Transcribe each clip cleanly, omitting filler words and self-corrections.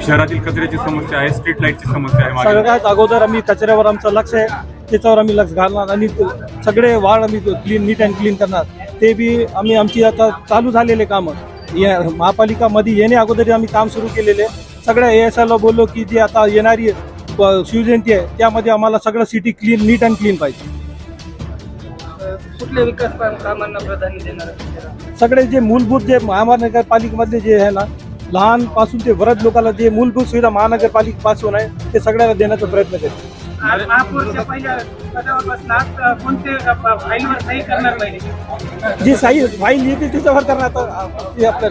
शहरातील कचऱ्याची समस्या आहे, स्ट्रीट लाईटची समस्या आहे. सगळ्यात अगोदर आम्ही कचऱ्यावर आमचं लक्ष आहे, त्याच्यावर आम्ही लक्ष घालणार आणि सगळे वार्ड आम्ही क्लीन नीट अँड क्लीन करणार. ते बी आमची आता चालू झालेले कामं या महापालिकामध्ये येणे अगोदर आम्ही काम सुरू केलेले. सगळ्या ASIला बोललो की जी आता येणारी शिवजयंती आहे त्यामध्ये आम्हाला सगळं city clean NEET and clean पाहिजे. कुठल्या विकास कामांना प्राधान्य देणार? सगळे जे मूलभूत जे महानगरपालिकेमधले जे आहे ना, लहानपासून ते वृद्ध लोकांना जे मूलभूत सुविधा महानगरपालिकेपासून आहे ते सगळ्याला देण्याचा प्रयत्न करतो. महापौरच्या पहिल्या पदावर बसणार कोणते फाईलवर सही करणार पाहिजे? जी सही फाईल येते त्याच्यावर करणार आपलं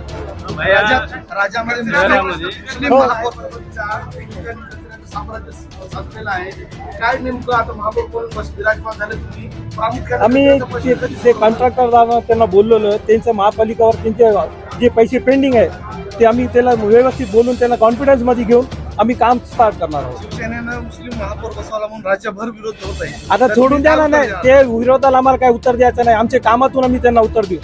राज्यामध्ये मुस्लिम साम्राज्य साजलेलं आहे. काय नेमकं आता महापौर कोण विराजमान झाले तुम्ही प्रामुख्याने आम्ही जे कॉन्ट्रॅक्टर त्यांना बोललेलं त्यांचं महापालिकावर त्यांचे जे पैसे पेंडिंग आहे ते आम्ही त्याला व्यवस्थित बोलून त्यांना कॉन्फिडन्स मध्ये घेऊन आम्ही काम स्टार्ट करणार आहोत. शिवसेनेनं मुस्लिम महापौर बसवायला म्हणून राज्यभर विरोध होत आहे. आता सोडून द्या ना, नाही ते विरोधाला आम्हाला काय उत्तर द्यायचं नाही, आमच्या कामातून आम्ही त्यांना उत्तर देऊ.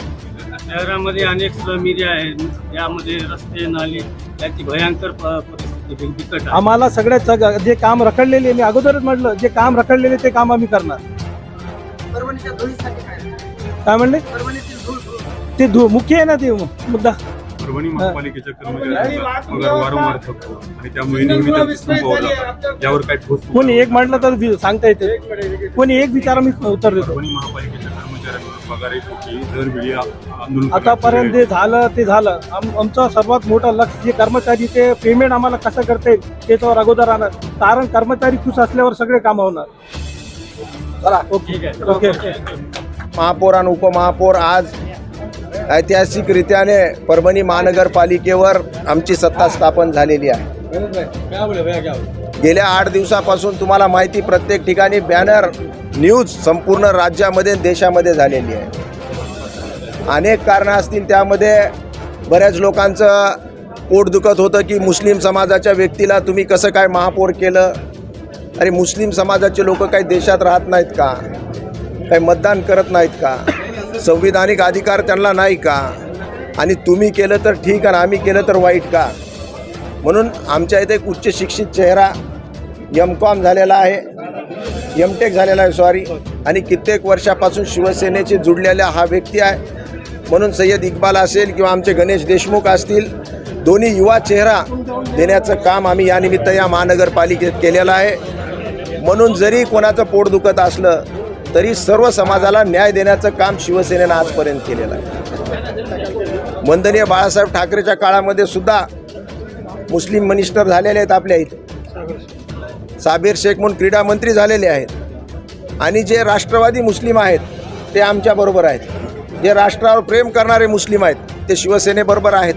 शहरामध्ये अनेक स्लम एरिया आहेत, यामध्ये रस्ते नाली याची भयंकर परिस्थिती बिकट आहे. आम्हाला सगळ्यात जे काम रखडलेले मी अगोदरच म्हटलं जे काम रखडलेले ते काम आम्ही करणार. परभणीच्या धुळीसाठी काय म्हणले परभणीतील ते मुख्य आहे ना ते मुद्दा. परभणी महापालिकेच्या कर्मचाऱ्यांचा पगार वारंवार थकतो आणि त्यामुळे नेहमी त्यांची संपवलं जातं. यावर काय ठोस कोणी एक म्हटलं तर सांगता येते, कोणी एक विचार मी उत्तर देतो. परभणी महापालिकेच्या कर्मचाऱ्यांवर पगार येतो दरवेळी आंदोलन आतापर्यंत जे झालं ते झालं. आमचं सर्वात मोठं लक्ष जे कर्मचारी ते पेमेंट आम्हाला कसं करता येईल त्याच्यावर अगोदर आणणार, कारण कर्मचारी खुश असल्यावर सगळे काम होणार. ओके. महापौर आणि उपमहापौर आज ऐतिहासिकरित्याने परभणी महानगरपालिकेवर आमची सत्ता स्थापन झालेली आहे. गेल्या 8 दिवसापासून तुम्हाला माहिती प्रत्येक ठिकाणी बॅनर न्यूज संपूर्ण राज्यामध्ये देशामध्ये झालेली आहे. अनेक कारणं असतील, त्यामध्ये बऱ्याच लोकांचं पोट दुखत होतं की मुस्लिम समाजाच्या व्यक्तीला तुम्ही कसं काय महापौर केलं. अरे मुस्लिम समाजाचे लोक काही देशात राहत नाहीत का? काही मतदान करत नाहीत का? संविधानिक अधिकार त्यांना नाही का? आणि तुम्ही केलं तर ठीक आणि आम्ही केलं तर वाईट का? म्हणून आमच्या इथे एक उच्च शिक्षित चेहरा M.Com झालेला आहे, M.Tech झालेला आहे आणि कित्येक वर्षापासून शिवसेनेचे जुडलेला हा व्यक्ती आहे. म्हणून सय्यद इक्बाल असेल किंवा आमचे गणेश देशमुख असतील, दोन्ही युवा चेहरा देण्याचं काम आम्ही यानिमित्त या महानगरपालिकेत केलेलं आहे. म्हणून जरी कोणाचं पोट दुखत असलं तरी सर्व समाजाला न्याय देण्याचं काम शिवसेनेनं आजपर्यंत केलेलं आहे. वंदनीय बाळासाहेब ठाकरेच्या काळामध्ये सुद्धा मुस्लिम मिनिस्टर झालेले आहेत आपल्या इथे. साबीर शेख म्हणून क्रीडा मंत्री झालेले आहेत. आणि जे राष्ट्रवादी मुस्लिम आहेत ते आमच्याबरोबर आहेत. जे राष्ट्रावर प्रेम करणारे मुस्लिम आहेत ते शिवसेनेबरोबर आहेत.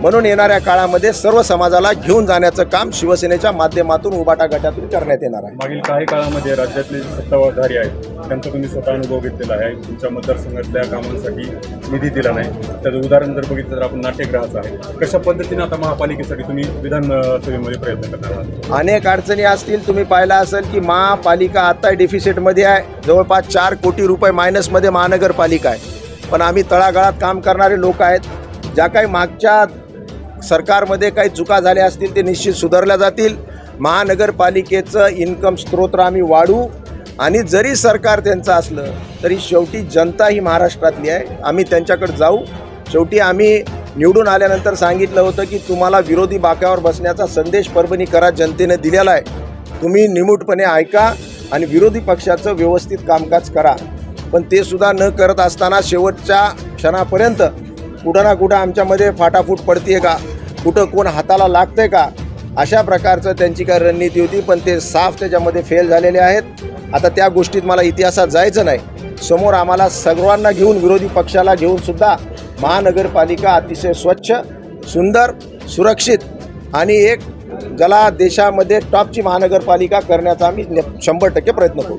म्हणून येणाऱ्या काळामध्ये सर्व समाजाला घेऊन जाण्याचं काम शिवसेनेच्या माध्यमातून उबाटा गटातून करण्यात येणार आहे. मागील काही काळामध्ये राज्यातले सत्ताधारी आहेत त्यांचा तुम्ही स्वतः अनुभव घेतलेला आहे. तुमच्या मतदारसंघातल्या कामांसाठी निधी दिला नाही, त्याचं उदाहरण जर बघितलं तर आपण नाट्यगृहाचं आहे. कशा पद्धतीने आता महापालिकेसाठी तुम्ही विधानसभेमध्ये प्रयत्न करणार आहात? अनेक अडचणी असतील. तुम्ही पाहिलं असेल की महापालिका आता डेफिसिटमध्ये आहे. जवळपास 4 कोटी रुपये मायनसमध्ये महानगरपालिका आहे. पण आम्ही तळागाळात काम करणारे लोक आहेत. ज्या काही मागच्या सरकारमध्ये काही चुका झाल्या असतील ते निश्चित सुधारल्या जातील. महानगरपालिकेचं इन्कम स्त्रोत आम्ही वाढवू आणि जरी सरकार त्यांचं असलं तरी शेवटी जनता ही महाराष्ट्रातली आहे. आम्ही त्यांच्याकडे जाऊ. शेवटी आम्ही निवडून आल्यानंतर सांगितलं होतं की तुम्हाला विरोधी बाकावर बसण्याचा संदेश परभणीकरात जनतेने दिलेला आहे. तुम्ही निमूटपणे ऐका आणि विरोधी पक्षाचं व्यवस्थित कामकाज करा. पण ते सुद्धा न करत असताना शेवटच्या क्षणापर्यंत कुठं ना कुठं आमच्यामध्ये फाटाफूट पडते का, कुठं कोण हाताला लागतंय का, अशा प्रकारचं त्यांची काय रणनीती होती. पण ते साफ त्याच्यामध्ये फेल झालेले आहेत. आता त्या गोष्टीत मला इतिहासात जायचं नाही. समोर आम्हाला सर्वांना घेऊन विरोधी पक्षाला घेऊन सुद्धा महानगरपालिका अतिशय स्वच्छ, सुंदर, सुरक्षित आणि एक ज्याला देशामध्ये टॉपची महानगरपालिका करण्याचा आम्ही 100% प्रयत्न करू.